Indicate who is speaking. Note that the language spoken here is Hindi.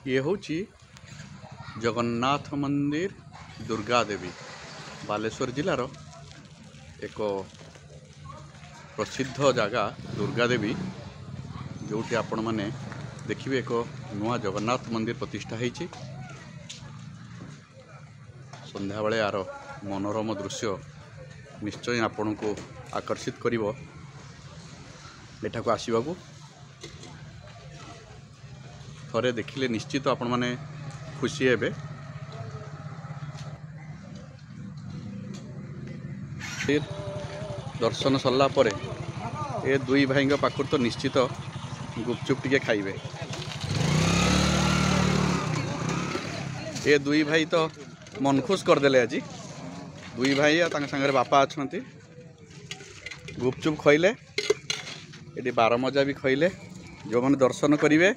Speaker 1: ये हूँ जगन्नाथ मंदिर दुर्गा देवी बालेश्वर जिलार एक प्रसिद्ध जगह दुर्गा देवी जोटी आपण मैंने देखिए एक नुआ जगन्नाथ मंदिर प्रतिष्ठा होती संध्या बेले यार मनोरम दृश्य निश्चय आपण को आकर्षित करिवो एठाको आसीबाकू थरे देखिले निश्चित आपण माने खुशी हेबे। फिर दर्शन सरला परे ए दुई भाई पाखुर तो निश्चित गुपचुप टिके खाइबे। ए दुई भाई तो मन खुश करदेले आज दुई भाई संगे बापा अच्छा गुपचुप खइले ये बारमजा भी खइले जो मैंने दर्शन करेंगे